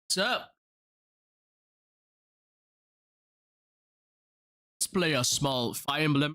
What's up? Let's play a small Fire Emblem.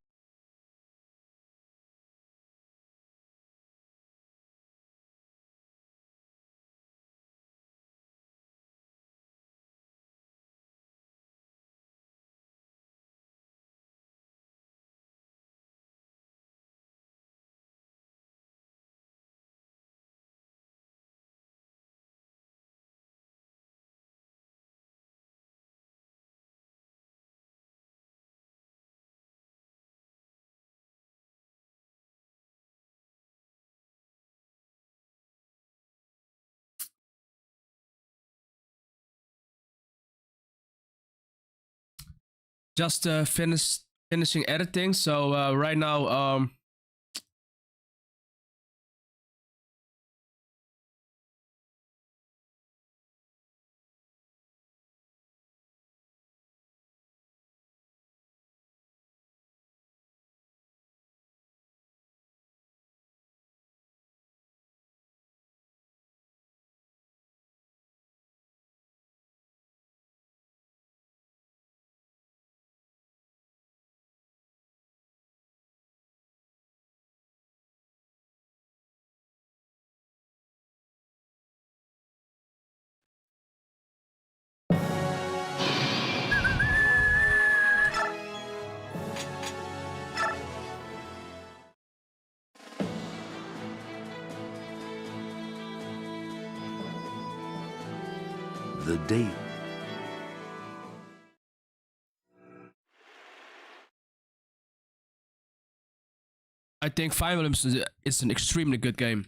Just finishing editing. So right now, The date. I think Fire Emblem is an extremely good game.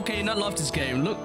can you not love this game? Look.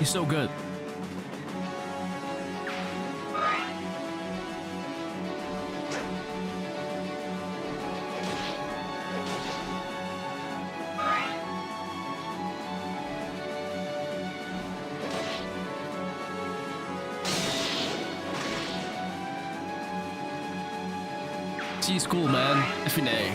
He's so good. She's cool, man. Definitely.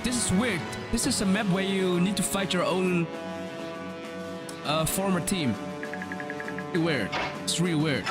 This is weird. This is a map where you need to fight your own former team. Really weird. It's really weird.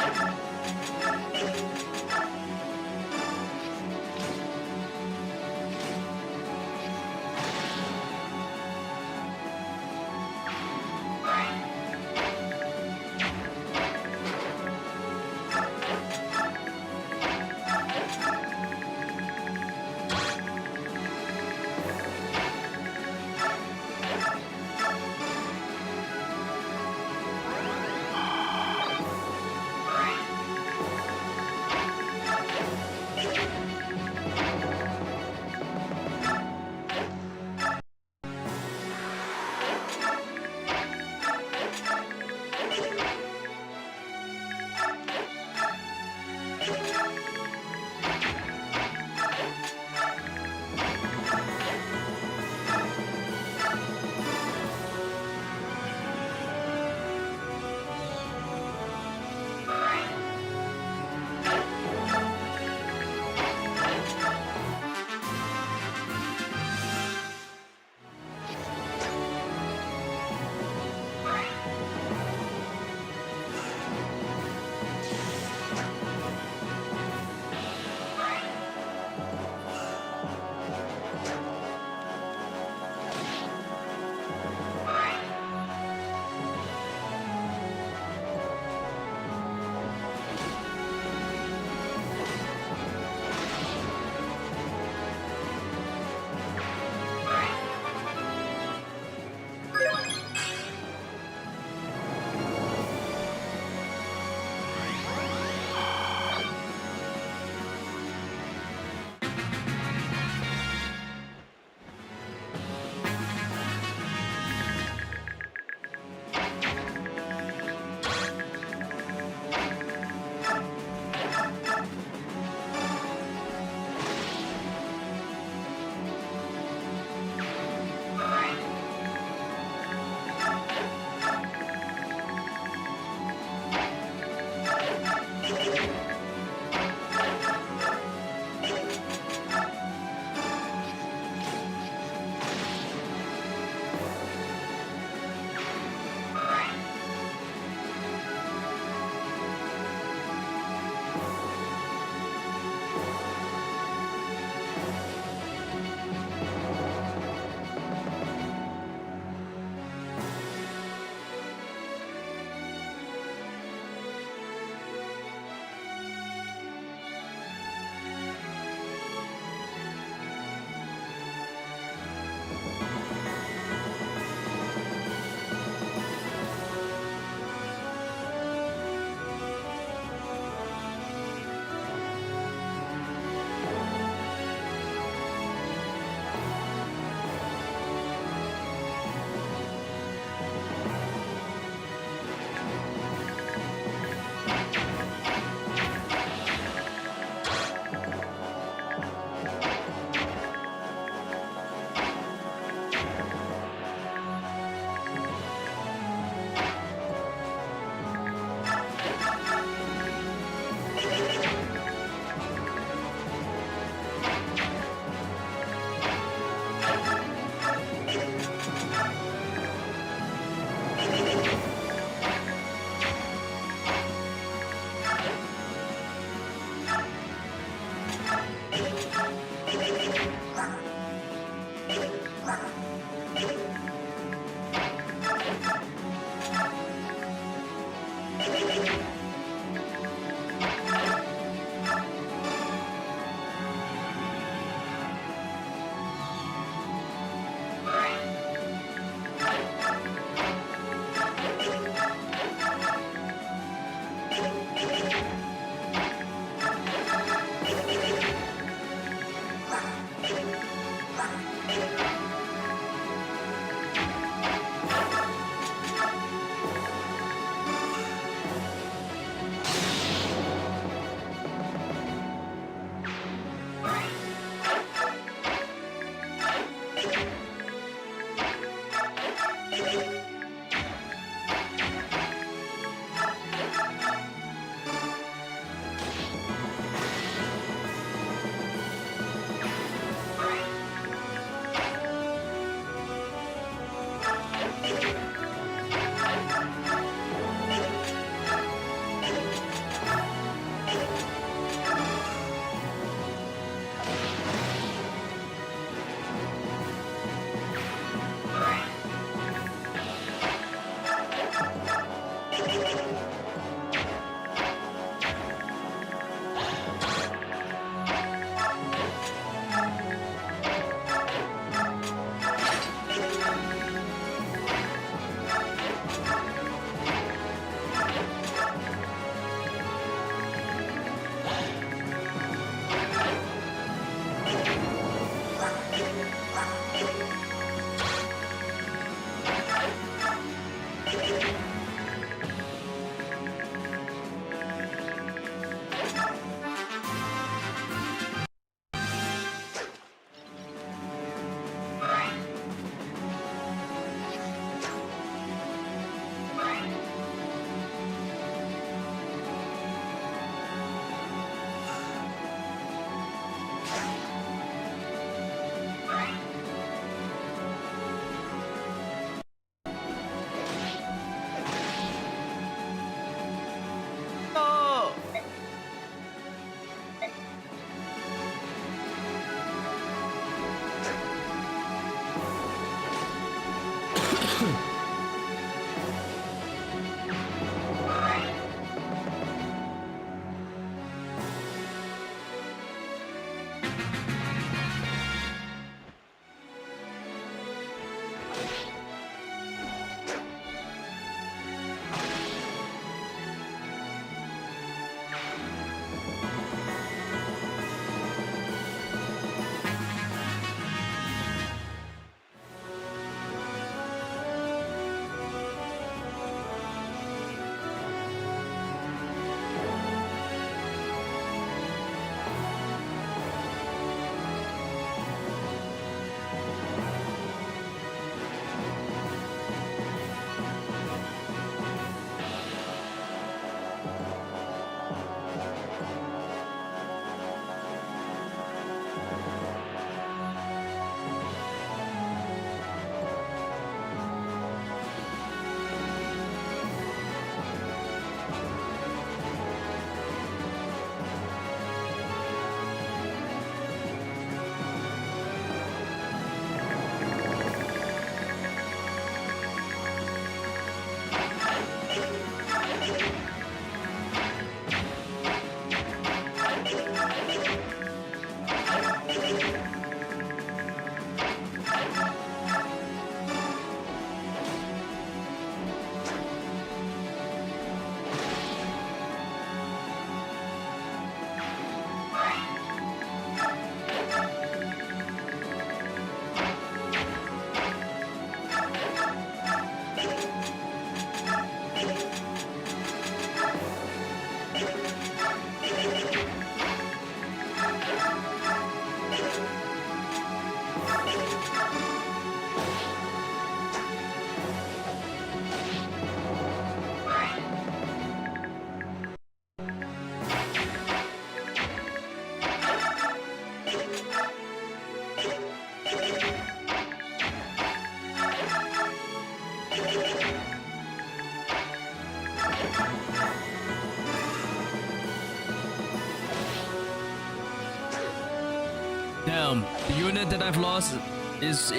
Damn, the unit that I've lost is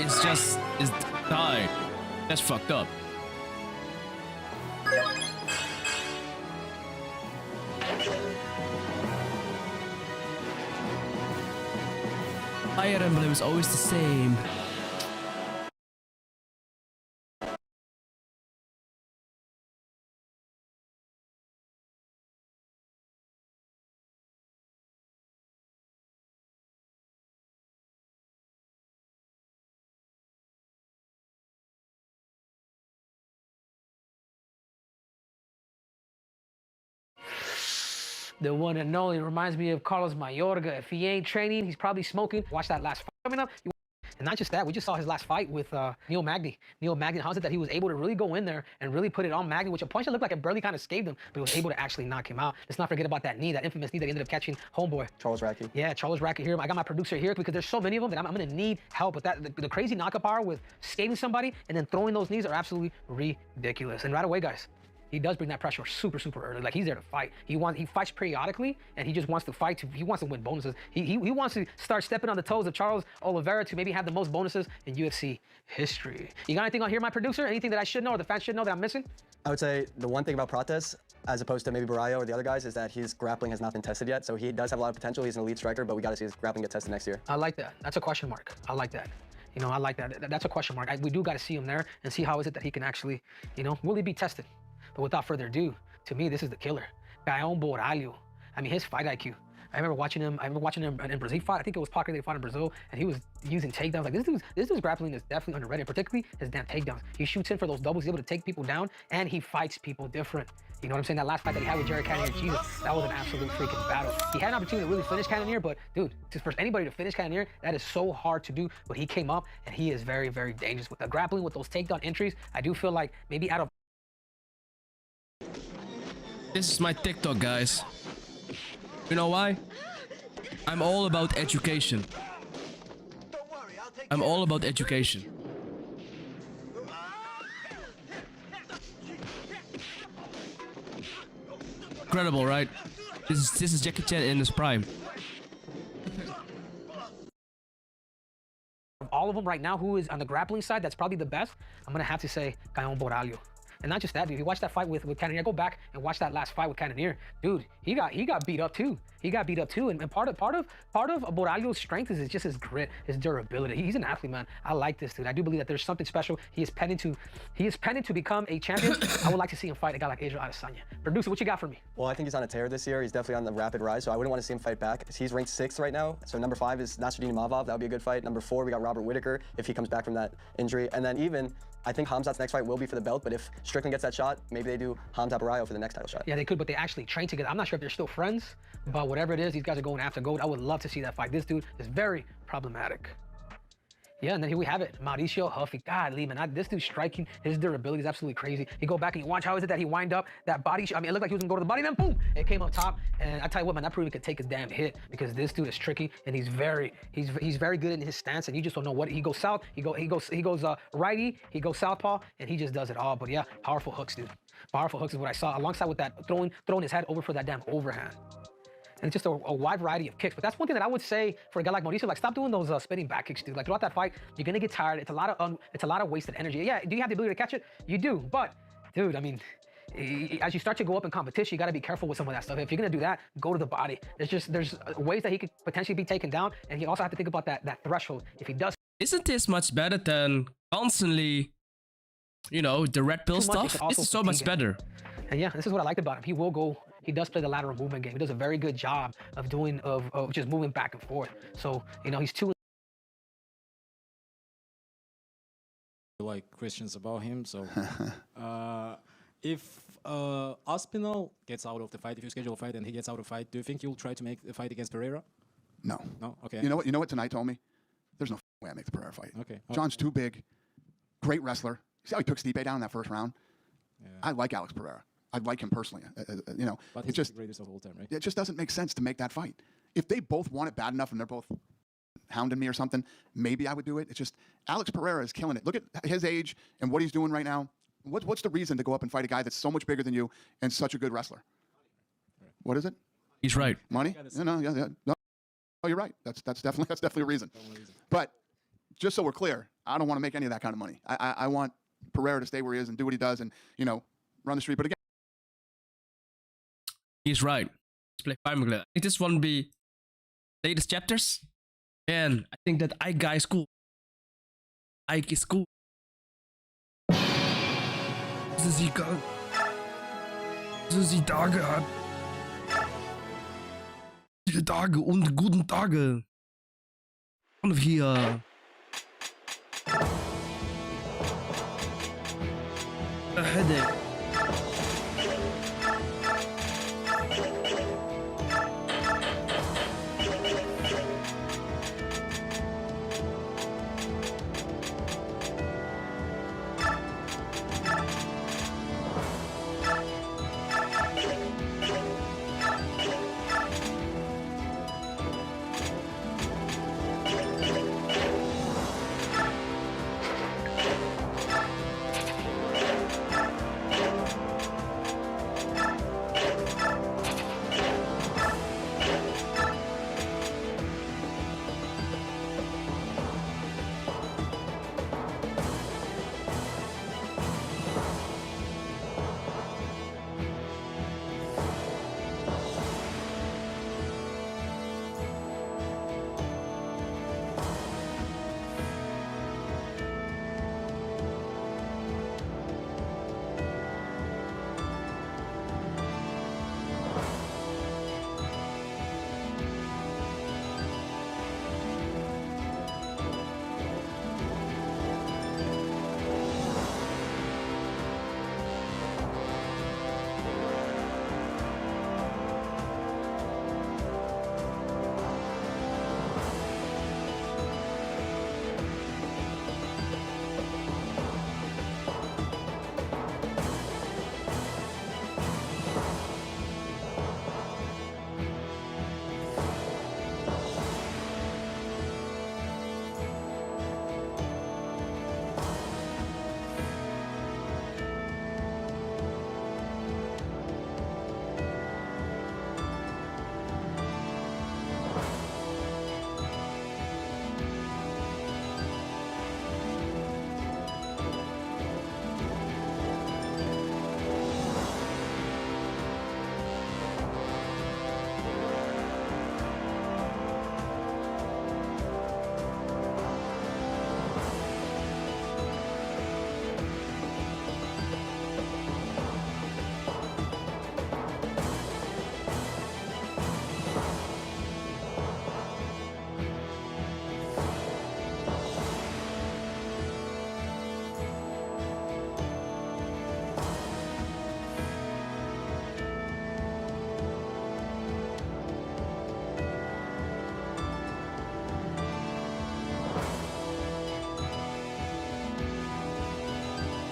died. That's fucked up. Fire Emblem is always the same. The one and only reminds me of Carlos Mayorga. If he ain't training, he's probably smoking. Watch that last fight coming up. And not just that, we just saw his last fight with Neil Magny. Neil Magny, how's it that he was able to really go in there and really put it on Magny, which a punch that looked like it barely kind of scathed him, but he was able to actually knock him out. Let's not forget about that knee, that infamous knee that he ended up catching homeboy. Charles Racky. Yeah, Charles Racky here. I got my producer here because there's so many of them that I'm going to need help with that. The crazy knockup power with scathing somebody and then throwing those knees are absolutely ridiculous. And right away, guys, he does bring that pressure super early. Like, he's there to fight. He fights periodically, and he just wants to fight. He wants to win bonuses. He wants to start stepping on the toes of Charles Oliveira to maybe have the most bonuses in UFC history. You got anything on here, my producer? Anything that I should know or the fans should know that I'm missing? I would say the one thing about Prates, as opposed to maybe Barrio or the other guys, is that his grappling has not been tested yet. So he does have a lot of potential. He's an elite striker, but we got to see his grappling get tested next year. I like that. That's a question mark. I like that. You know, I like that. That's a question mark. We do got to see him there and see how is it that he can actually, you know, will he be tested? But without further ado, to me, this is the killer. Nguyen Boralho. I mean, his fight IQ. I remember watching him in Brazil fight. I think it was Parker they fought in Brazil, and he was using takedowns. Like, this dude's grappling is definitely underrated, particularly his damn takedowns. He shoots in for those doubles. He's able to take people down, and he fights people different. You know what I'm saying? That last fight that he had with Jared Cannonier, Jesus, that was an absolute freaking battle. He had an opportunity to really finish Cannonier, but dude, for anybody to finish Cannonier, that is so hard to do. But he came up, and he is very dangerous with the grappling, with those takedown entries. I do feel like maybe out of This is my TikTok, guys. You know why? I'm all about education. I'm all about education. Incredible, right? This is Jackie Chan in his prime. all of them right now, who is on the grappling side, that's probably the best, I'm going to have to say Nguyen Boralho. And not just that, dude. If you watch that fight with Cannonier, go back and watch that last fight with Cannonier. Dude, he got beat up too. He got beat up too. And part of Boralho's strength is just his grit, his durability. He's an athlete, man. I like this dude. I do believe that there's something special. He is pending to become a champion. I would like to see him fight a guy like Israel Adesanya. Producer, what you got for me? Well, I think he's on a tear this year. He's definitely on the rapid rise, so I wouldn't want to see him fight back. He's ranked 6th right now. So number 5 is Nasruddin Imavov. That would be a good fight. Number 4, we got Robert Whittaker if he comes back from that injury. And then even, I think Hamzat's next fight will be for the belt, but if Strickland gets that shot, maybe they do Hamzat Barrio for the next title shot. Yeah, they could, but they actually train together. I'm not sure if they're still friends, but whatever it is, these guys are going after gold. I would love to see that fight. This dude is very problematic. Yeah, and then here we have it. Mauricio Huffy. God, Lee, man, this dude's striking. His durability is absolutely crazy. You go back and you watch how is it that he wind up that body. I mean, it looked like he was gonna go to the body, then boom, it came up top. And I tell you what, man, that proved he could take his damn hit because this dude is tricky and he's very good in his stance. And you just don't know what he goes south, he goes righty, he goes southpaw, and he just does it all. But yeah, powerful hooks, dude. Powerful hooks is what I saw alongside with that throwing his head over for that damn overhand. And it's just a wide variety of kicks. But that's one thing that I would say for a guy like Mauricio, like, stop doing those spinning back kicks, dude. Like, throughout that fight, you're gonna get tired. It's a lot of wasted energy. Yeah, do you have the ability to catch it? You do. But, dude, I mean, as you start to go up in competition, you gotta be careful with some of that stuff. If you're gonna do that, go to the body. There's ways that he could potentially be taken down, and you also have to think about that threshold. If he does, isn't this much better than constantly, you know, the red pill stuff? This is so much better. And yeah, this is what I liked about him. He does play the lateral movement game. He does a very good job of just moving back and forth. So, you know, he's too like questions about him. So if Aspinall gets out of the fight, if you schedule a fight and he gets out of the fight, do you think you'll try to make the fight against Pereira? No. No? Okay. You know what tonight told me? There's no way I make the Pereira fight. Okay. John's too big. Great wrestler. See how he took Stipe down in that first round? Yeah. I like Alex Pereira. I like him personally. You know, but he's the greatest of all time, right? It just doesn't make sense to make that fight. If they both want it bad enough and they're both hounding me or something, maybe I would do it. It's just Alex Pereira is killing it. Look at his age and what he's doing right now. What's the reason to go up and fight a guy that's so much bigger than you and such a good wrestler? What is it? He's right. Money? No, Oh, you're right. That's definitely a reason. But just so we're clear, I don't want to make any of that kind of money. I want Pereira to stay where he is and do what he does and, you know, run the street. But again, He's right. Black Fire Magnet. I think this one will be latest chapters. And I think that Ike guy is cool. Ike is cool. Dass sie Tage hat. Viele Tage und guten Tage. Und hier. A headache.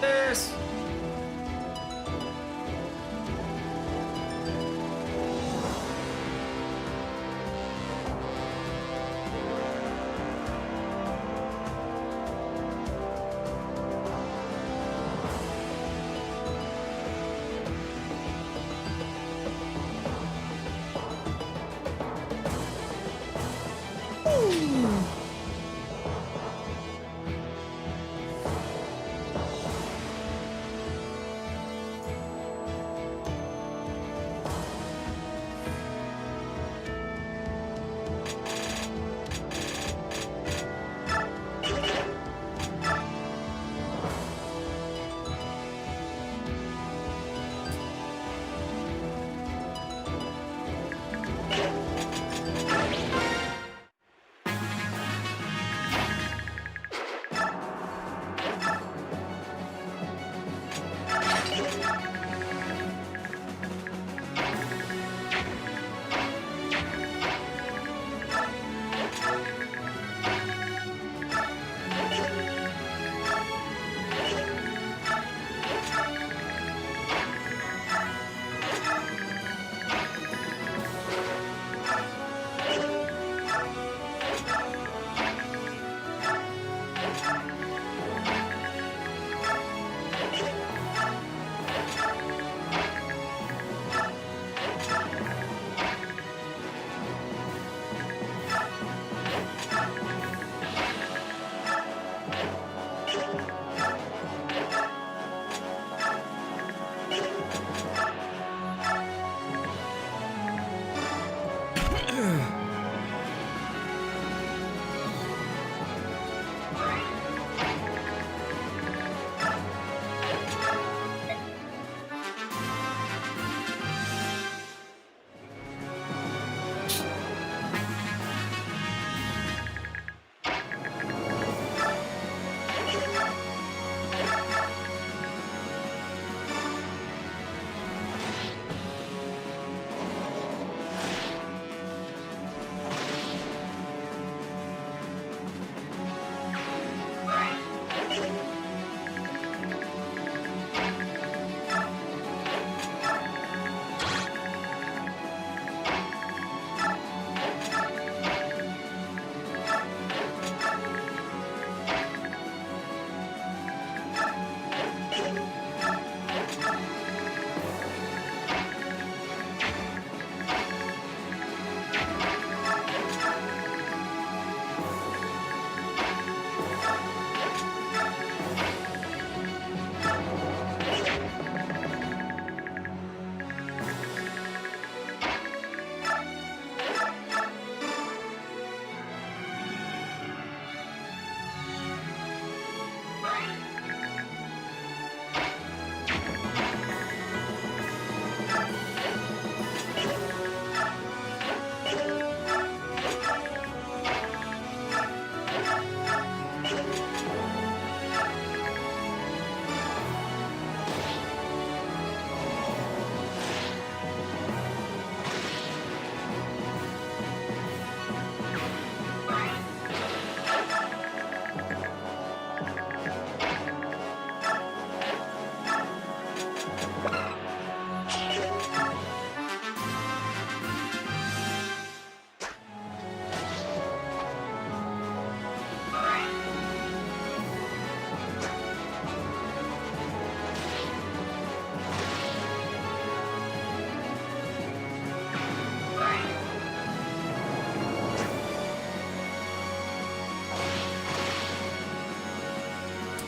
Yes.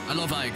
I love Ike.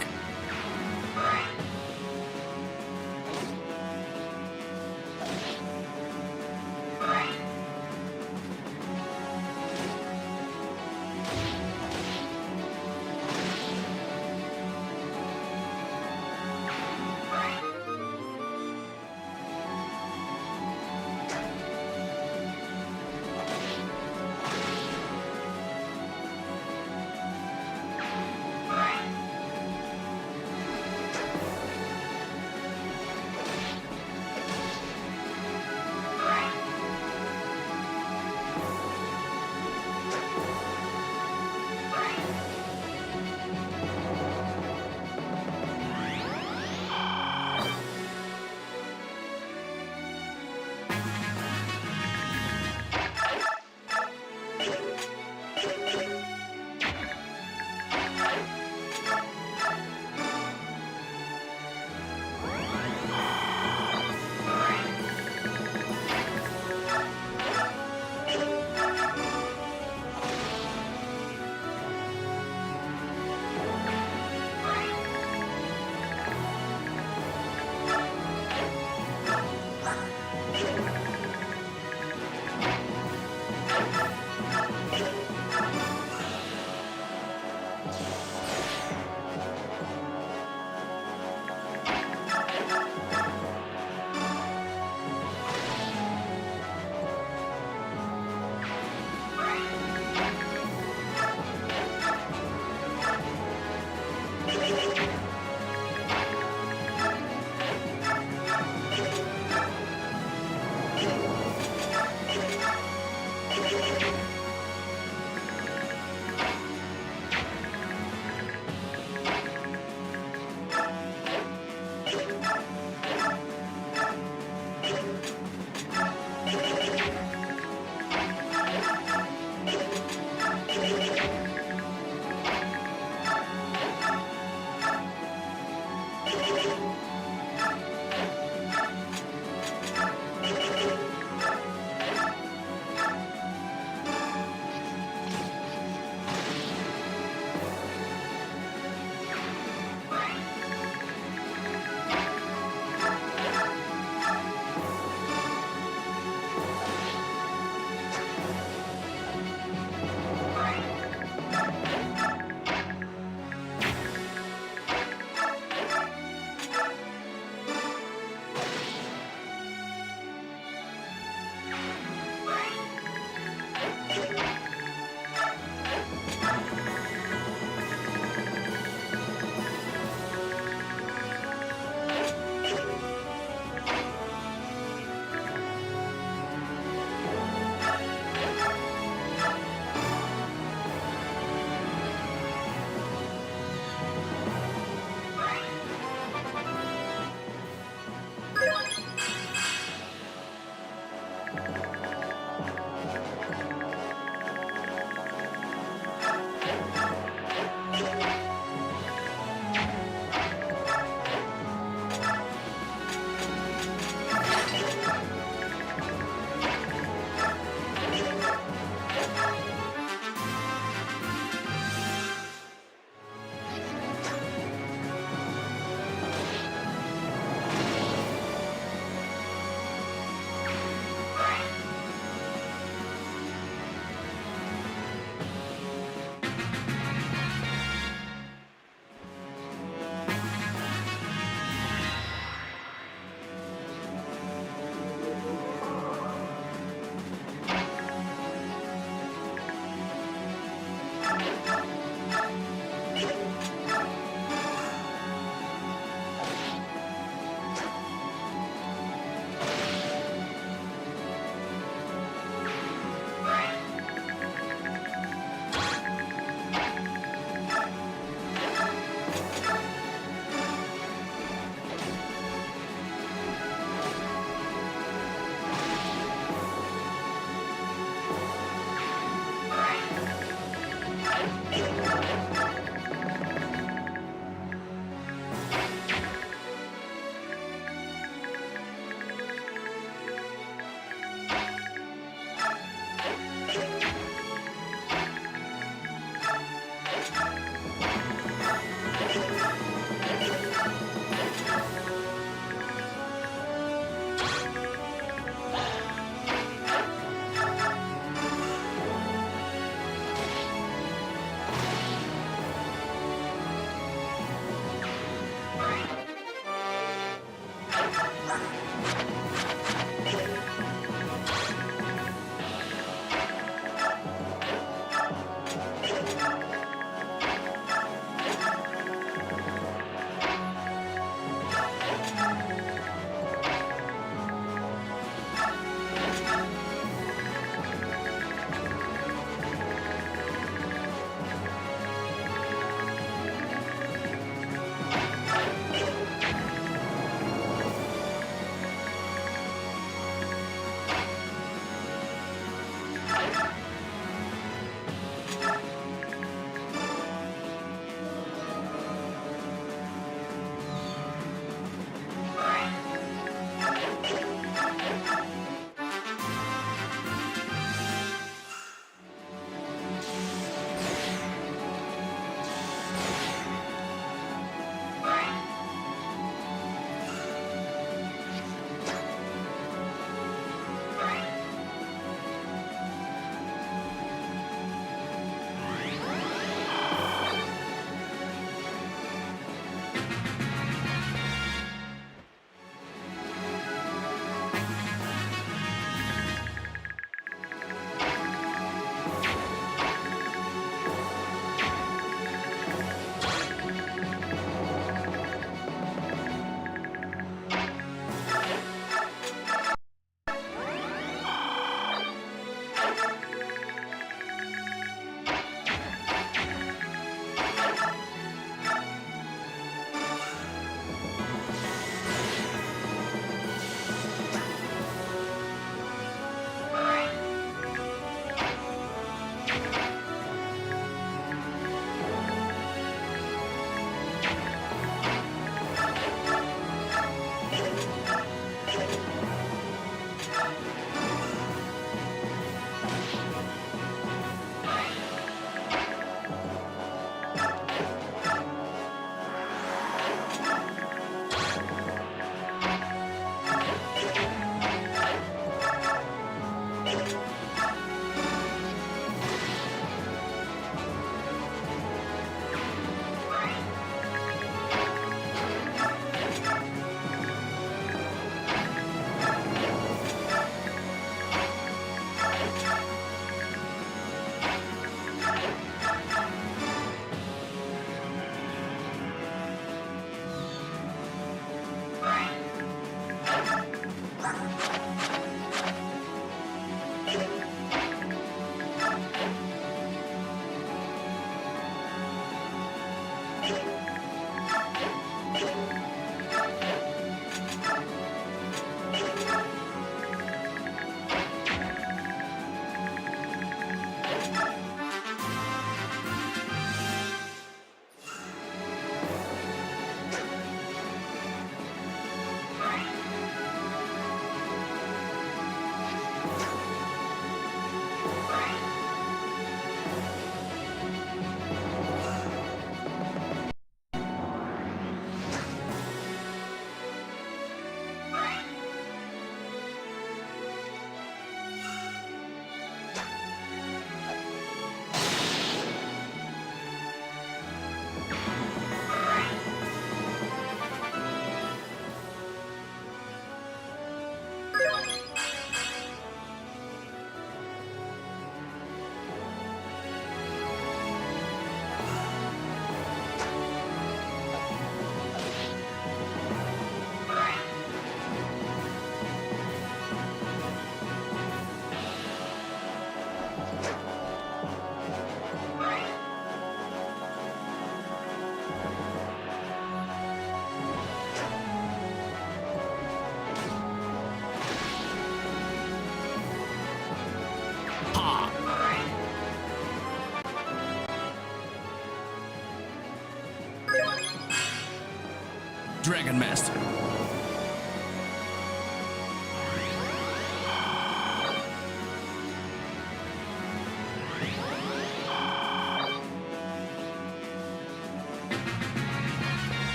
Dragon Master.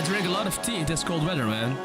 I drink a lot of tea in this cold weather, man.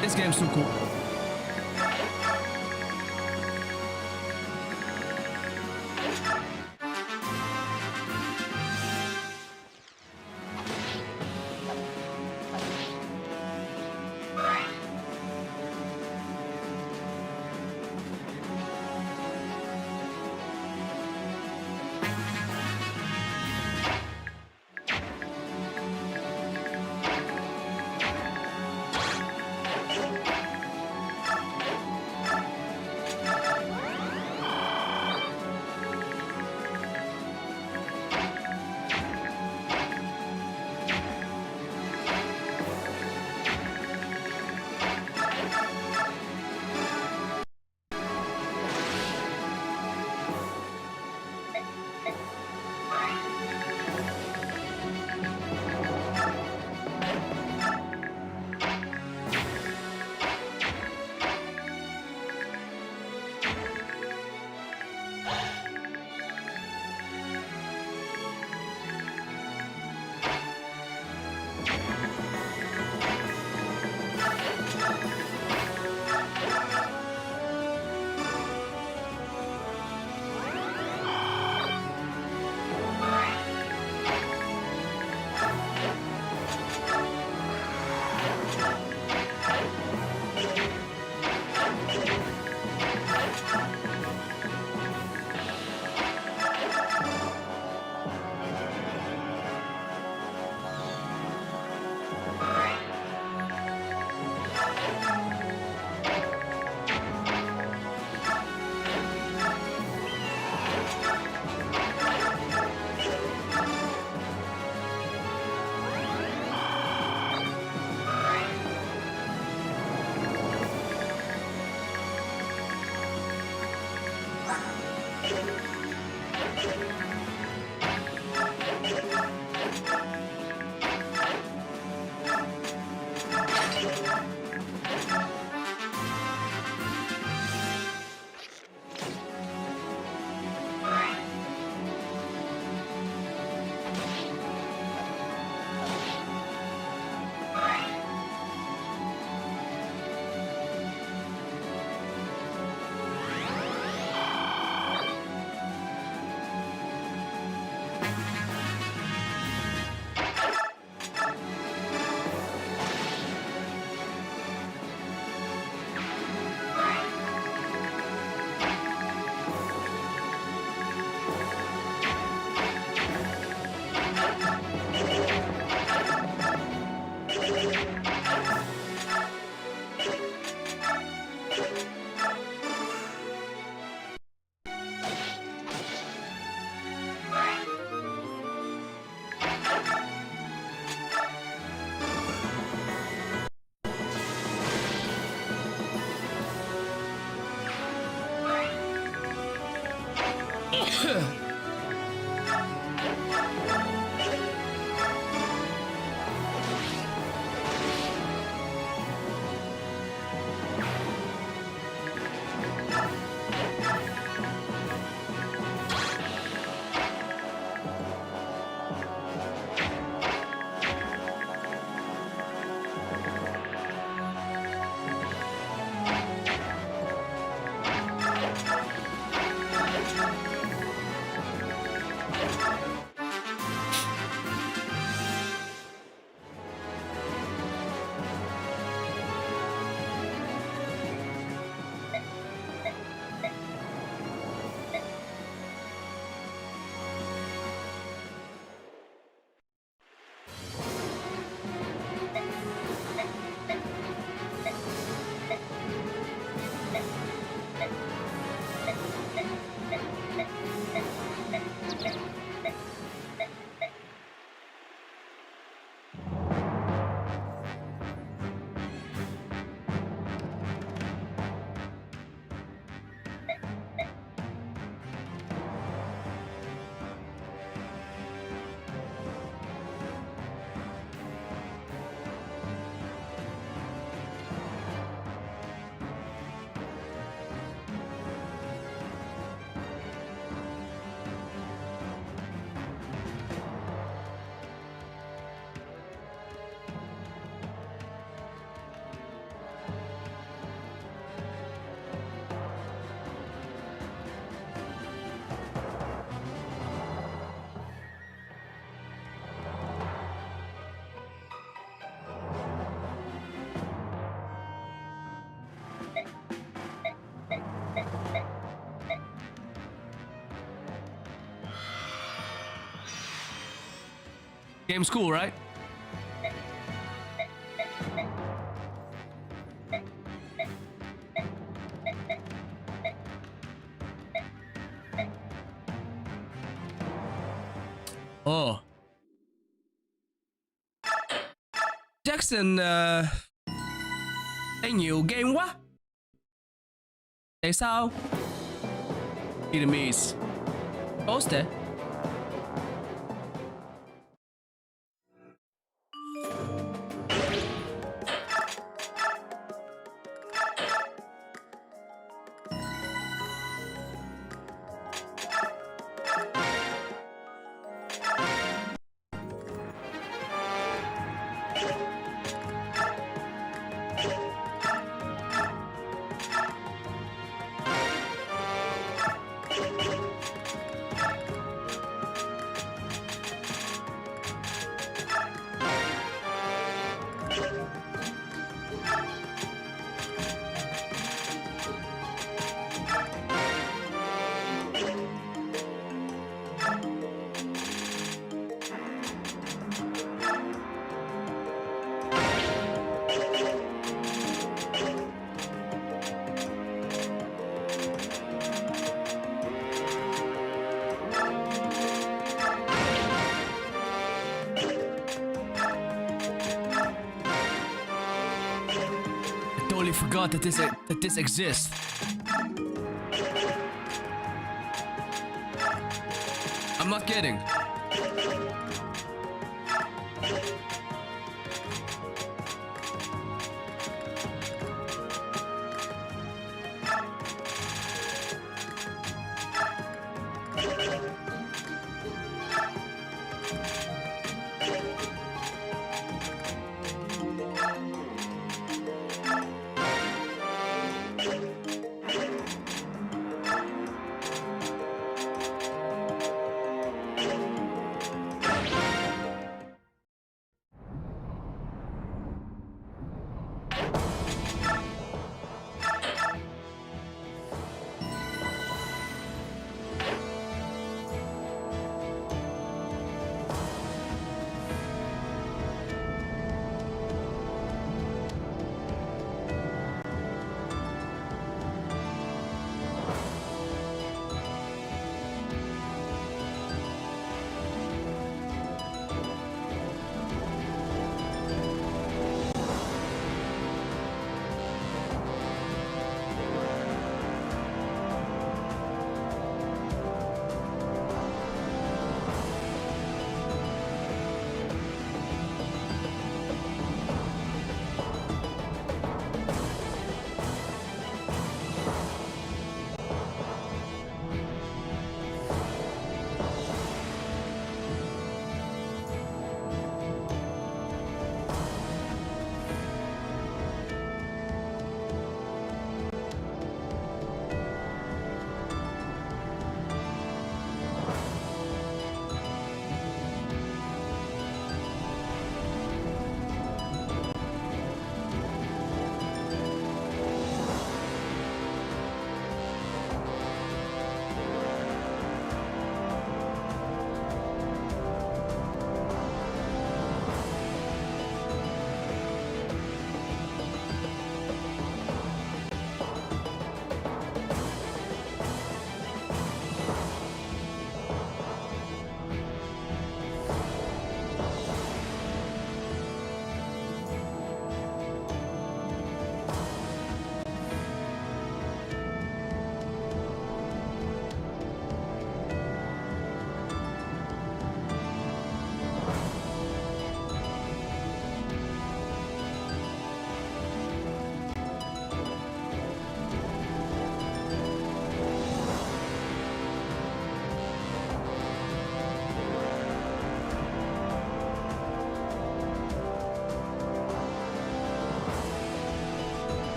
This game's too cool. Game's cool, right? Oh. Jackson thấy nhiều game quá. Tại sao? Vietnamese. Post it. Totally forgot that this exists. I'm not kidding.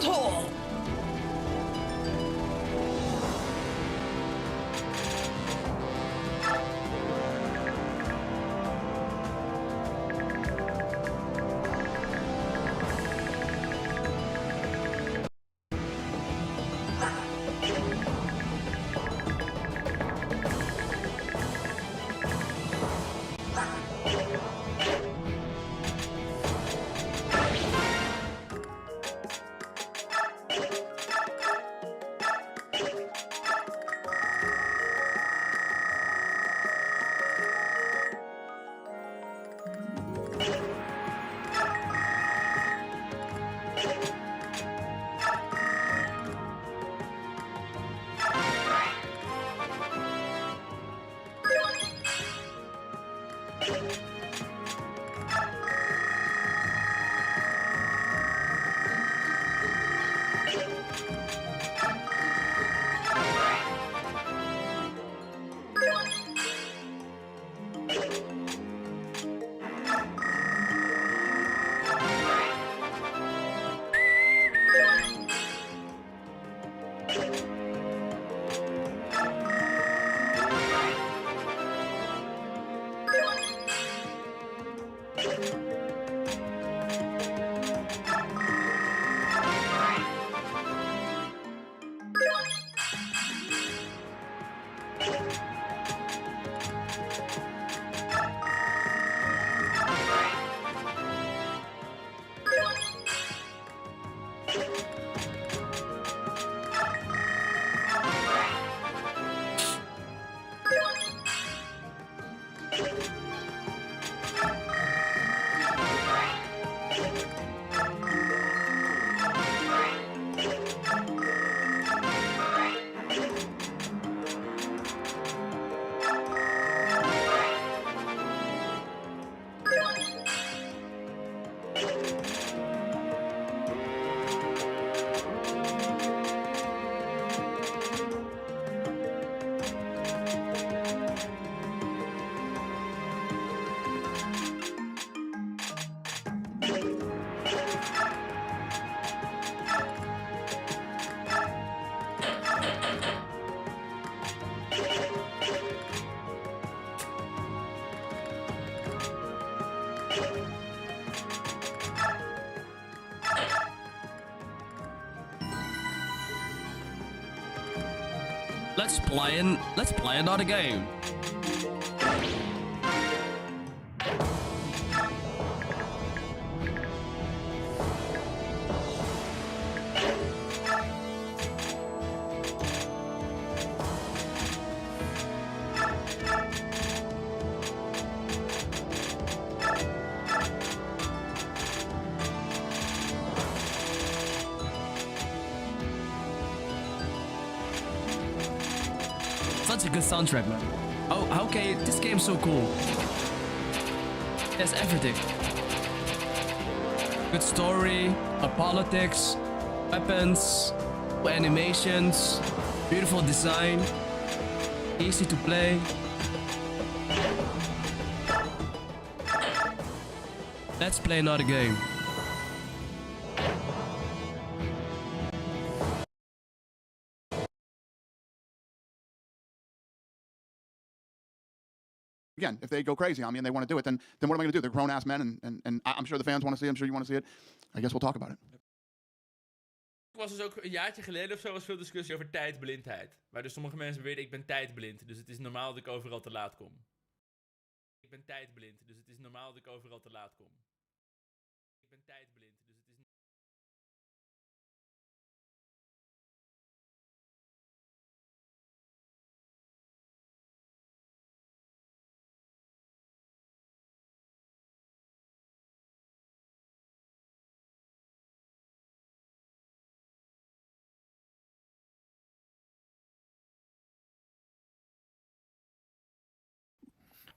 butthole! Let's play another game. Such a good soundtrack, man. Oh, okay, this game's so cool. There's everything. Good story, politics, weapons, animations, beautiful design, easy to play. Let's play another game. Again, if they go crazy on me and they want to do it, then what am I going to do? They're grown-ass men, and I'm sure the fans want to see it. I'm sure you want to see it. I guess we'll talk about it. Er was dus ook een jaartje geleden of zo was veel discussie over tijdblindheid. Waar dus sommige mensen beweerden, ik ben tijdblind, dus het is normaal dat ik overal te laat kom. Ik ben tijdblind, dus het is normaal dat ik overal te laat kom. Ik ben tijdblind, dus het is...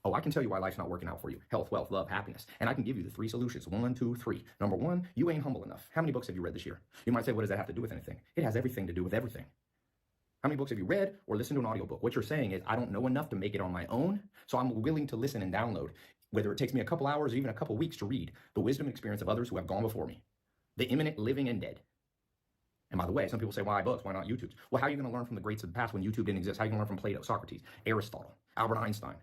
Oh, I can tell you why life's not working out for you. Health, wealth, love, happiness. And I can give you the 3 solutions. 1, 2, 3. Number 1, you ain't humble enough. How many books have you read this year? You might say, what does that have to do with anything? It has everything to do with everything. How many books have you read or listened to an audiobook? What you're saying is, I don't know enough to make it on my own, so I'm willing to listen and download, whether it takes me a couple hours or even a couple weeks to read the wisdom and experience of others who have gone before me, the imminent living and dead. And by the way, some people say, why books? Why not YouTube? Well, how are you going to learn from the greats of the past when YouTube didn't exist? How are you going to learn from Plato, Socrates, Aristotle, Albert Einstein,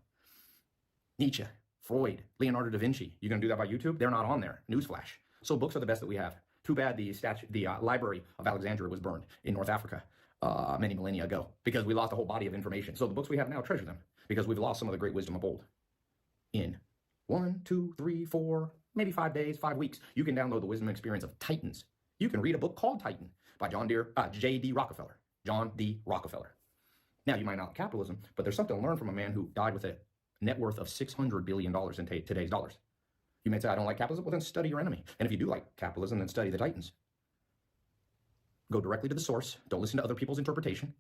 Nietzsche, Freud, Leonardo da Vinci? You're going to do that by YouTube? They're not on there. Newsflash. So books are the best that we have. Too bad the Library of Alexandria was burned in North Africa many millennia ago because we lost a whole body of information. So the books we have now, treasure them because we've lost some of the great wisdom of old. In 1, 2, 3, 4, maybe 5 days, 5 weeks, you can download the wisdom and experience of Titans. You can read a book called Titan by J.D. Rockefeller. John D. Rockefeller. Now, you might not like capitalism, but there's something to learn from a man who died with a net worth of $600 billion in today's dollars. You may say, I don't like capitalism. Well, then study your enemy. And if you do like capitalism, then study the Titans. Go directly to the source. Don't listen to other people's interpretation.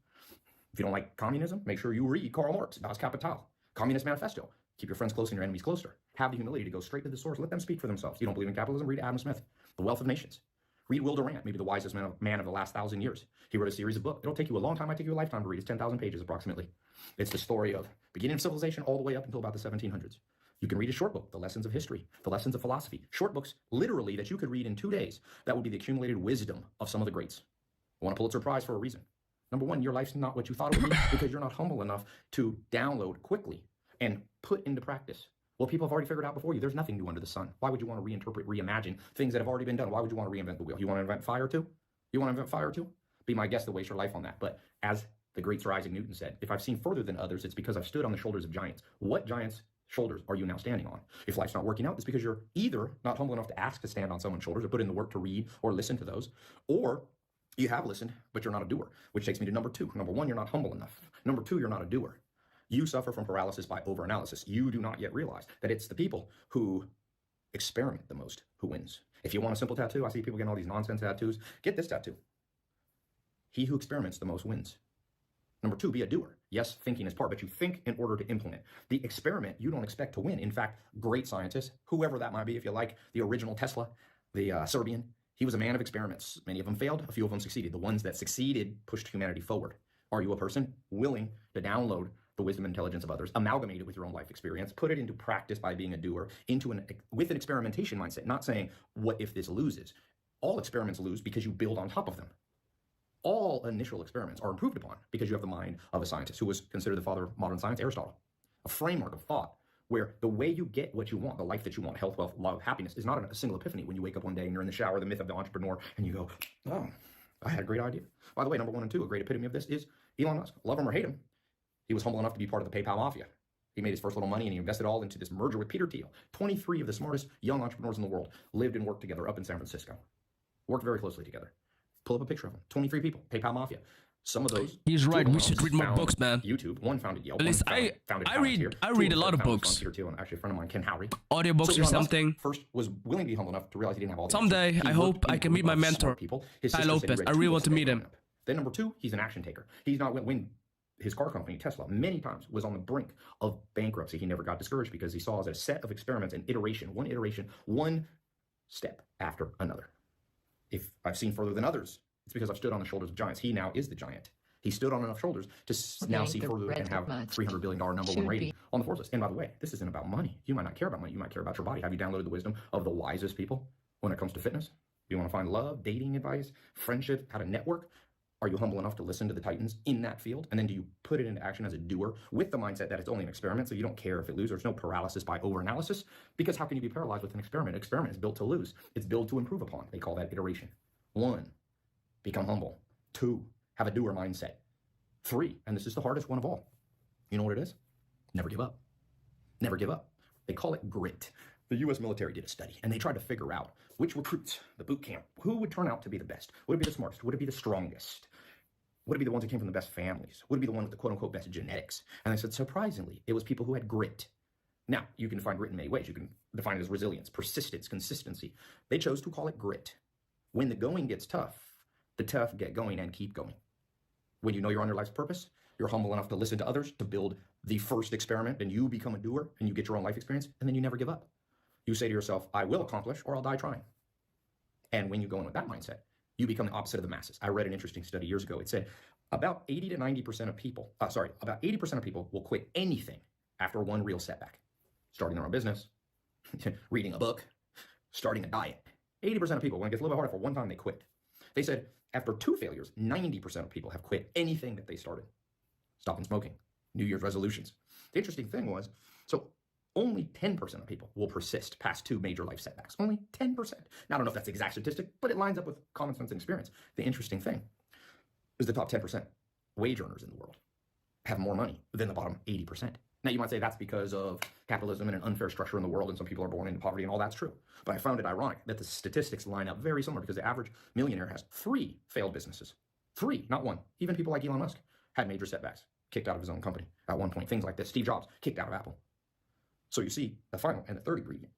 If you don't like communism, make sure you read Karl Marx, Das Kapital, Communist Manifesto. Keep your friends close and your enemies closer. Have the humility to go straight to the source. Let them speak for themselves. You don't believe in capitalism? Read Adam Smith, The Wealth of Nations. Read Will Durant, maybe the wisest man of the last 1,000 years. He wrote a series of books. It'll take you a long time. It might take you a lifetime to read. It's 10,000 pages approximately. It's the story of beginning of civilization all the way up until about the 1700s. You can read a short book, The Lessons of History, The Lessons of Philosophy. Short books, literally, that you could read in 2 days. That would be the accumulated wisdom of some of the greats. I won a Pulitzer Prize for a reason. Number one, your life's not what you thought it would be because you're not humble enough to download quickly and put into practice. Well, people have already figured out before you, there's nothing new under the sun. Why would you want to reinterpret, reimagine things that have already been done? Why would you want to reinvent the wheel? You want to invent fire too? You want to invent fire too? Be my guest to waste your life on that. But as the great Sir Isaac Newton said, if I've seen further than others, it's because I've stood on the shoulders of giants. What giants' shoulders are you now standing on? If life's not working out, it's because you're either not humble enough to ask to stand on someone's shoulders or put in the work to read or listen to those, or you have listened, but you're not a doer, which takes me to number two. Number one, you're not humble enough. Number two, you're not a doer. You suffer from paralysis by overanalysis. You do not yet realize that it's the people who experiment the most who wins. If you want a simple tattoo, I see people getting all these nonsense tattoos. Get this tattoo. He who experiments the most wins. Number two, be a doer. Yes, thinking is part, but you think in order to implement. The experiment, you don't expect to win. In fact, great scientists, whoever that might be, if you like the original Tesla, the Serbian, he was a man of experiments. Many of them failed, a few of them succeeded. The ones that succeeded pushed humanity forward. Are you a person willing to download the wisdom and intelligence of others, amalgamate it with your own life experience, put it into practice by being a doer, with an experimentation mindset, not saying, what if this loses? All experiments lose because you build on top of them. All initial experiments are improved upon because you have the mind of a scientist who was considered the father of modern science, Aristotle. A framework of thought where the way you get what you want, the life that you want, health, wealth, love, happiness, is not a single epiphany when you wake up one day and you're in the shower, the myth of the entrepreneur, and you go, oh, I had a great idea. By the way, number one and two, a great epitome of this is Elon Musk. Love him or hate him, he was humble enough to be part of the PayPal mafia. He made his first little money and he invested all into this merger with Peter Thiel. 23 of the smartest young entrepreneurs in the world lived and worked together up in San Francisco. Worked very closely together. Pull up a picture of them. 23 people, PayPal mafia. Some of those. He's right. We should read more books, man. YouTube. One founded Yelp. At least I read a lot of books. Peter Thiel and actually a friend of mine, Ken Howry. Audiobooks or something. First was willing to be humble enough to realize he didn't have all the Someday, answers. I hope I can meet my mentor, Ty Lopez. I really want to meet him. Then number two, he's an action taker. He's not when his car company, Tesla, many times was on the brink of bankruptcy. He never got discouraged because he saw as a set of experiments and iteration, one step after another. If I've seen further than others, it's because I've stood on the shoulders of giants. He now is the giant. He stood on enough shoulders to now see further and have $300 billion number one rating on the Forbes list. And by the way, this isn't about money. You might not care about money. You might care about your body. Have you downloaded the wisdom of the wisest people when it comes to fitness? You want to find love, dating advice, friendship, how to network? Are you humble enough to listen to the titans in that field? And then do you put it into action as a doer with the mindset that it's only an experiment, so you don't care if it loses? There's no paralysis by overanalysis, because how can you be paralyzed with an experiment? An experiment is built to lose. It's built to improve upon. They call that iteration. 1, become humble. 2, have a doer mindset. 3, and this is the hardest one of all. You know what it is? Never give up. Never give up. They call it grit. The U.S. military did a study, and they tried to figure out which recruits, the boot camp, who would turn out to be the best? Would it be the smartest? Would it be the strongest? Would it be the ones that came from the best families? Would it be the one with the quote-unquote best genetics? And they said, surprisingly, it was people who had grit. Now, you can define grit in many ways. You can define it as resilience, persistence, consistency. They chose to call it grit. When the going gets tough, the tough get going and keep going. When you know you're on your life's purpose, you're humble enough to listen to others, to build the first experiment, and you become a doer, and you get your own life experience, and then you never give up. You say to yourself, I will accomplish, or I'll die trying. And when you go in with that mindset, you become the opposite of the masses. I read an interesting study years ago. It said about 80 to 90% of people, about 80% of people will quit anything after one real setback. Starting their own business, reading a book, starting a diet. 80% of people, when it gets a little bit harder for one time, they quit. They said after 2 failures, 90% of people have quit anything that they started. Stopping smoking, New Year's resolutions. The interesting thing was, so only 10% of people will persist past 2 major life setbacks. Only 10%. Now, I don't know if that's the exact statistic, but it lines up with common sense and experience. The interesting thing is the top 10% wage earners in the world have more money than the bottom 80%. Now, you might say that's because of capitalism and an unfair structure in the world, and some people are born into poverty, and all that's true. But I found it ironic that the statistics line up very similar, because the average millionaire has 3 failed businesses. 3, not 1. Even people like Elon Musk had major setbacks, kicked out of his own company at one point. Things like this. Steve Jobs kicked out of Apple. So you see, the final and the third ingredient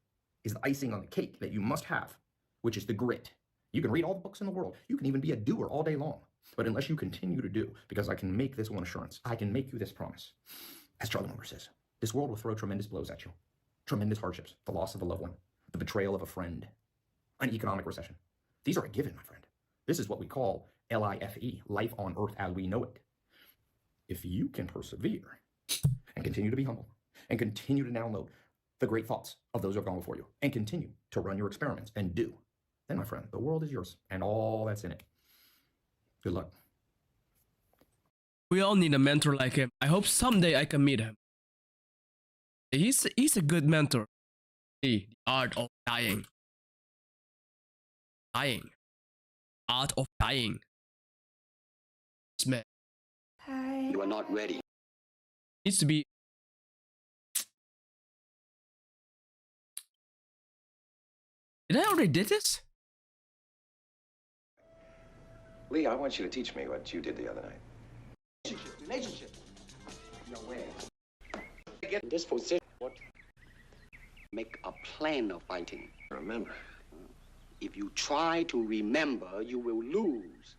is the icing on the cake that you must have, which is the grit. You can read all the books in the world. You can even be a doer all day long. But unless you continue to do, because I can make this one assurance, I can make you this promise. As Charlie Munger says, this world will throw tremendous blows at you. Tremendous hardships, the loss of a loved one, the betrayal of a friend, an economic recession. These are a given, my friend. This is what we call LIFE, life on earth as we know it. If you can persevere and continue to be humble and continue to download the great thoughts of those who have gone before you and continue to run your experiments and do, then, my friend, the world is yours and all that's in it. Good luck. We all need a mentor like him. I hope someday I can meet him. He's a good mentor. The art of dying. Dying. Art of dying. This man You are not ready. needs to be. Did I already did this? Lee, I want you to teach me what you did the other night. Relationship. No way. Get in this position. What? Make a plan of fighting. Remember. If you try to remember, you will lose.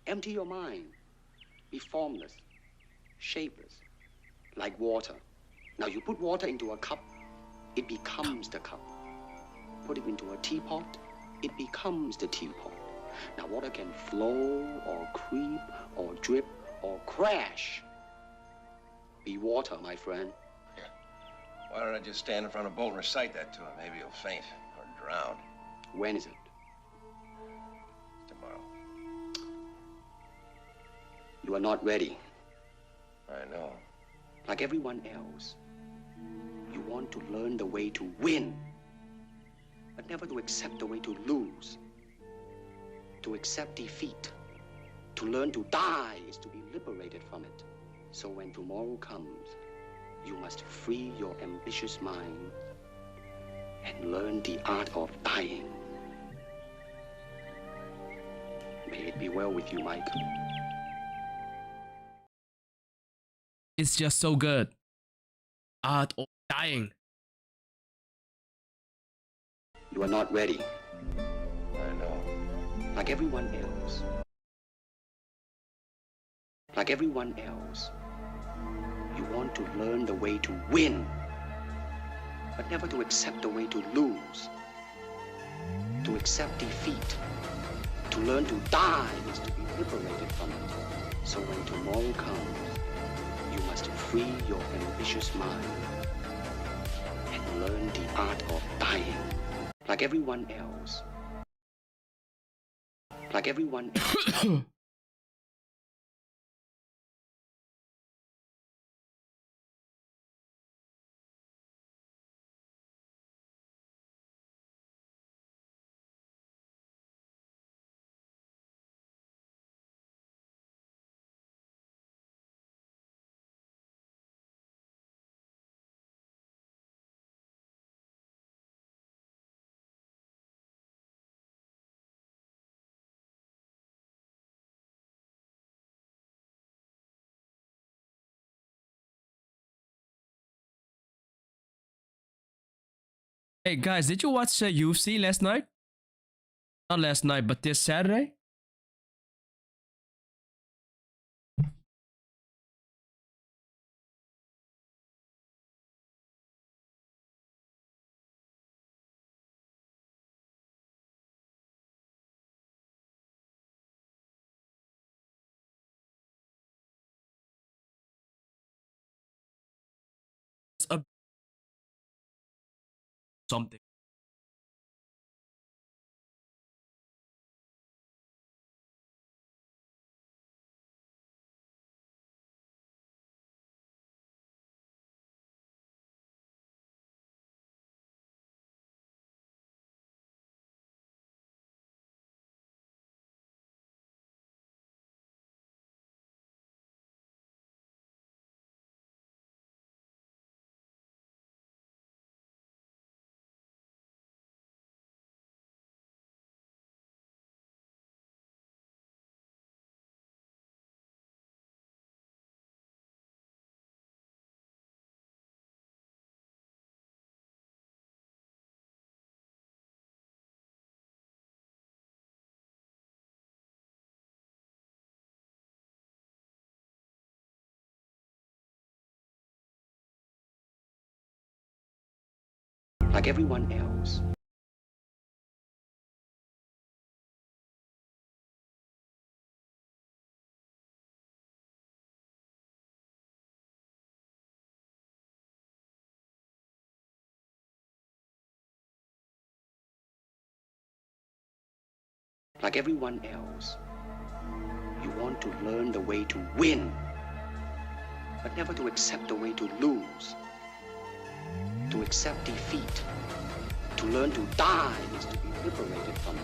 Empty your mind. Be formless, shapeless, like water. Now you put water into a cup, it becomes the cup. Put it into a teapot, it becomes the teapot. Now water can flow or creep or drip or crash. Be water, my friend. Yeah. Why don't I just stand in front of Bolt and recite that to him? Maybe he'll faint or drown. When is it? Tomorrow. You are not ready. I know. Like everyone else, you want to learn the way to win, but never to accept the way to lose. To accept defeat, to learn to die is to be liberated from it. So when tomorrow comes, you must free your ambitious mind and learn the art of dying. May it be well with you, Mike. It's just so good. Art of dying. You are not ready. I know. Like everyone else. Like everyone else. You want to learn the way to win, but never to accept the way to lose. To accept defeat, to learn to die is to be liberated from it. So when tomorrow comes, you must free your ambitious mind and learn the art of dying. Like everyone else. Like everyone else. Hey guys, did you watch UFC last night? Not last night, but this Saturday? It's a something. like everyone else. Like everyone else, you want to learn the way to win, but never to accept the way to lose, to accept defeat. To learn to die is to be liberated from it.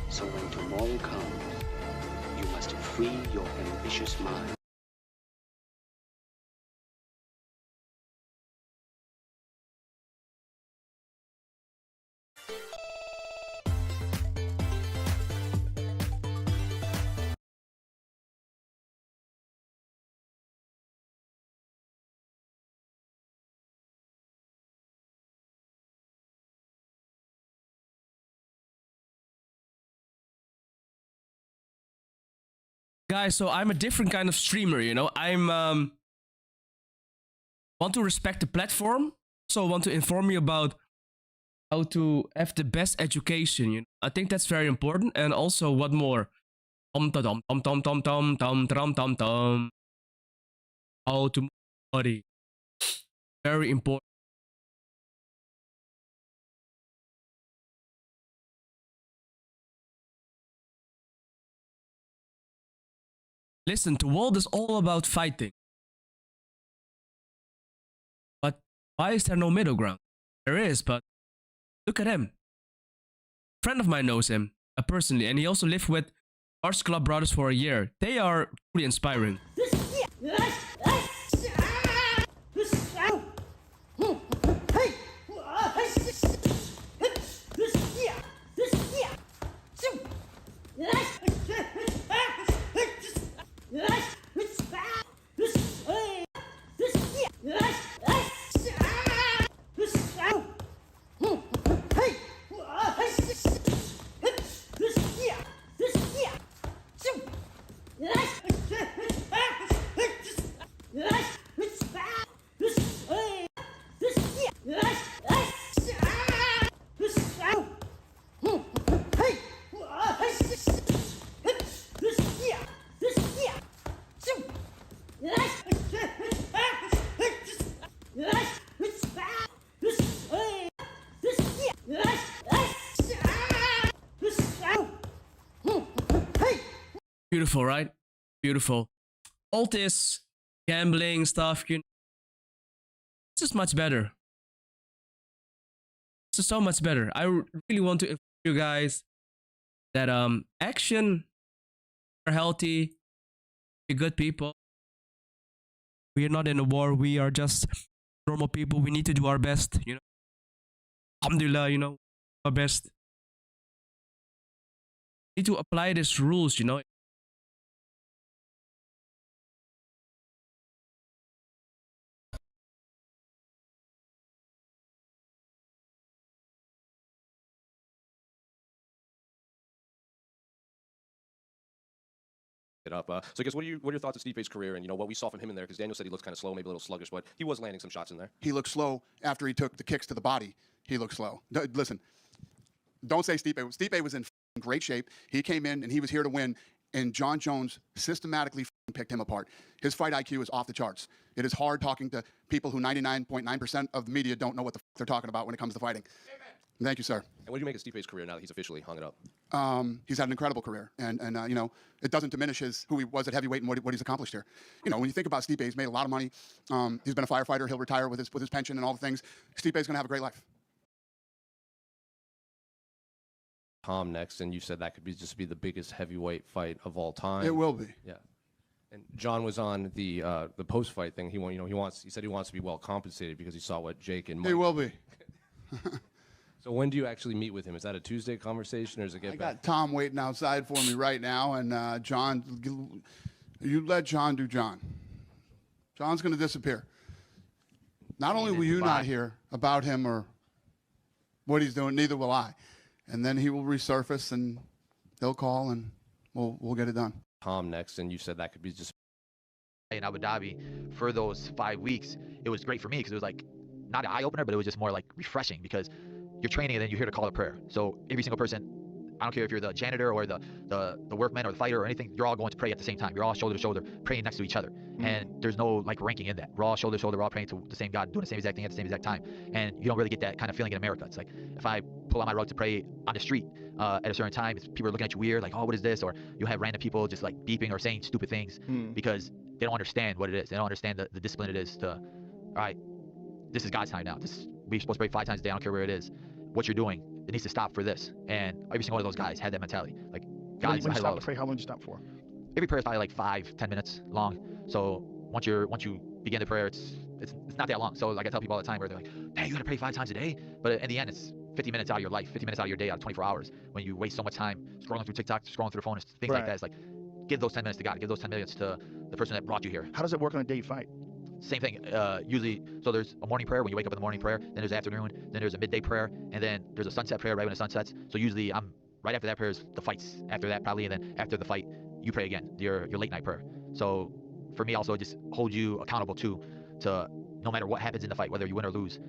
So when tomorrow comes, you must free your ambitious mind. Guys, so I'm a different kind of streamer, you know. I'm want to respect the platform, so want to inform you about how to have the best education, you know. I think that's very important. And also, what more? Tom tom tom tom tom tom tom tom tom tom. How to move body. Very important. Listen, the world is all about fighting. But why is there no middle ground? There is, but look at him. A friend of mine knows him personally, and he also lived with Arts Club Brothers for a year. They are truly inspiring. Beautiful, right? Beautiful. All this gambling stuff, you know, it's just much better. It's just so much better. I really want to inform you guys that action are healthy, be good people. We are not in a war. We are just normal people. We need to do our best, you know. Alhamdulillah, you know, our best. We need to apply these rules, you know. Up. So I guess what are your thoughts of Stipe's career and what we saw from him in there? Because Daniel said he looks kind of slow, maybe a little sluggish, but he was landing some shots in there. He looked slow after he took the kicks to the body. He looked slow. Listen, don't say Stipe. Stipe was in great shape. He came in and he was here to win, and John Jones systematically picked him apart. His fight IQ is off the charts. It is hard talking to people who 99.9% of the media don't know what the they're talking about when it comes to fighting. Amen. Thank you, sir. And what do you make of Stipe's career now that he's officially hung it up? He's had an incredible career, and you know, it doesn't diminish who he was at heavyweight and what he's accomplished here. You know, when you think about Stipe, he's made a lot of money. He's been a firefighter. He'll retire with his pension and all the things. Stipe's going to have a great life. Tom next, and you said that could just be the biggest heavyweight fight of all time. It will be. Yeah. And John was on the post-fight thing. He said he wants to be well compensated because he saw what Jake and Mike. He will be. So when do you actually meet with him? Is that a Tuesday conversation, or is it get I back? got Tom waiting outside for me right now, and John, you let John do John. John's going to disappear. Not only will you not hear about him or what he's doing, neither will I. And then he will resurface, and he'll call, and we'll get it done. Tom next, and you said that could be just in Abu Dhabi for those 5 weeks. It was great for me because it was like not an eye opener, but it was just more like refreshing because you're training and then you hear the call to prayer. So every single person, I don't care if you're the janitor or the workman or the fighter or anything, you're all going to pray at the same time. You're all shoulder to shoulder praying next to each other. And there's no like ranking in that. We're all shoulder to shoulder, we're all praying to the same God, doing the same exact thing at the same exact time. And you don't really get that kind of feeling in America. It's like if I pull out my rug to pray on the street at a certain time, people are looking at you weird, like, oh, what is this? Or you have random people just like beeping or saying stupid things because they don't understand what it is. They don't understand the discipline it is to, all right, this is God's time now. We're supposed to pray 5 times a day. I don't care where it is. What you're doing, it needs to stop for this. And every single one of those guys had that mentality. Like, God's when you stop to pray, how long do you stop for? Every prayer is probably like 5-10 minutes long. So once you begin the prayer, it's not that long. So like I tell people all the time, where they're like, "Hey, you gotta pray 5 times a day," but in the end, it's 50 minutes out of your life, 50 minutes out of your day, out of 24 hours. When you waste so much time scrolling through TikTok, scrolling through the phone, things like that, it's like, give those 10 minutes to God. Give those 10 minutes to the person that brought you here. How does it work on a day you fight? Same thing. Usually, so there's a morning prayer when you wake up in the morning prayer. Then there's afternoon. Then there's a midday prayer, and then there's a sunset prayer right when the sun sets. So usually, I'm right after that prayer is the fights. After that, probably, and then after the fight, you pray again. Your late night prayer. So for me, also, it just holds you accountable too. To no matter what happens in the fight, whether you win or lose,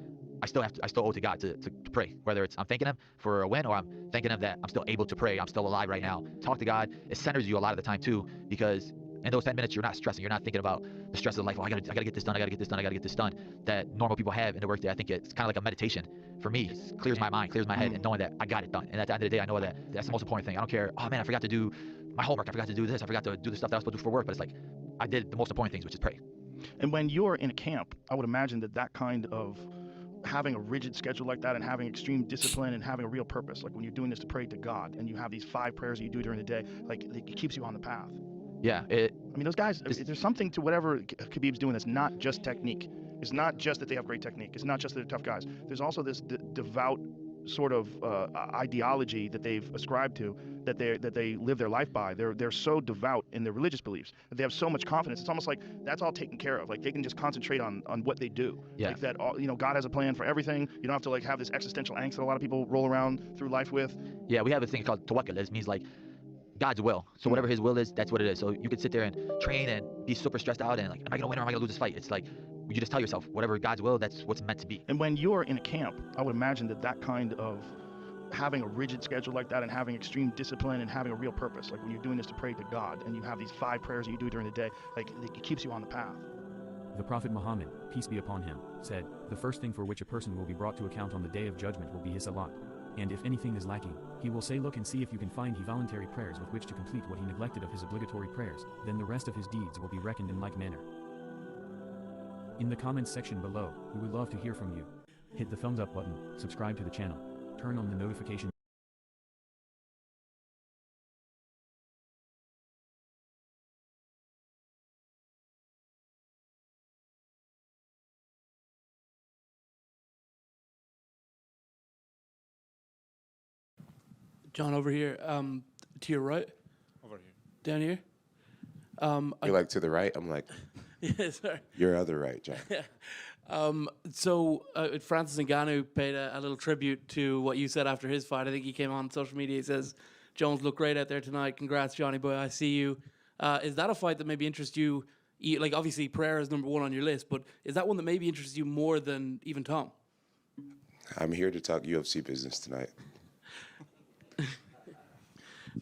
I still owe to God to pray. Whether it's I'm thanking Him for a win or I'm thanking Him that I'm still able to pray. I'm still alive right now. Talk to God. It centers you a lot of the time too, because in those 10 minutes, you're not stressing. You're not thinking about the stress of life. Oh, I gotta get this done. I gotta get this done. I gotta get this done. That normal people have in the workday. I think it's kind of like a meditation for me. It clears my mind, clears my head, and knowing that I got it done. And at the end of the day, I know that that's the most important thing. I don't care. Oh man, I forgot to do my homework. I forgot to do this. I forgot to do the stuff that I was supposed to do for work. But it's like I did the most important things, which is pray. And when you're in a camp, I would imagine that kind of having a rigid schedule like that and having extreme discipline and having a real purpose, like when you're doing this to pray to God and you have these 5 prayers that you do during the day, like it keeps you on the path. Yeah, I mean, those guys, there's something to whatever Khabib's doing that's not just technique. It's not just that they have great technique. It's not just that they're tough guys. There's also this devout sort of ideology that they've ascribed to, that they live their life by. They're so devout in their religious beliefs that they have so much confidence. It's almost like that's all taken care of. Like they can just concentrate on what they do. Yeah. Like that, God has a plan for everything. You don't have to like have this existential angst that a lot of people roll around through life with. Yeah, we have a thing called tawakkul. It means like God's will. So whatever His will is, that's what it is. So you could sit there and train and be super stressed out and like, am I gonna win or am I gonna lose this fight? It's like you just tell yourself, whatever God's will, that's what's meant to be. And when you're in a camp, I would imagine that kind of having a rigid schedule like that and having extreme discipline and having a real purpose, like when you're doing this to pray to God and you have these 5 prayers that you do during the day, like it keeps you on the path. The Prophet Muhammad, peace be upon him, said, "The first thing for which a person will be brought to account on the day of judgment will be his salat. And if anything is lacking, he will say, look and see if you can find he voluntary prayers with which to complete what he neglected of his obligatory prayers, then the rest of his deeds will be reckoned in like manner." In the comments section below, we would love to hear from you. Hit the thumbs up button, subscribe to the channel, turn on the notification. John, over here, to your right. Over here. Down here. You're like to the right. I'm like, yeah, sorry. Your other right, John. So Francis Ngannou paid a little tribute to what you said after his fight. I think he came on social media. He says, "Jones looked great out there tonight. Congrats, Johnny boy. I see you." Is that a fight that maybe interests you? Like obviously, Pereira is number 1 on your list, but is that one that maybe interests you more than even Tom? I'm here to talk UFC business tonight.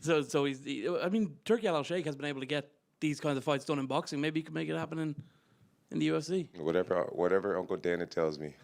So he's. I mean, Turki Al-Sheikh has been able to get these kinds of fights done in boxing. Maybe he could make it happen in the UFC. Whatever Uncle Dana tells me.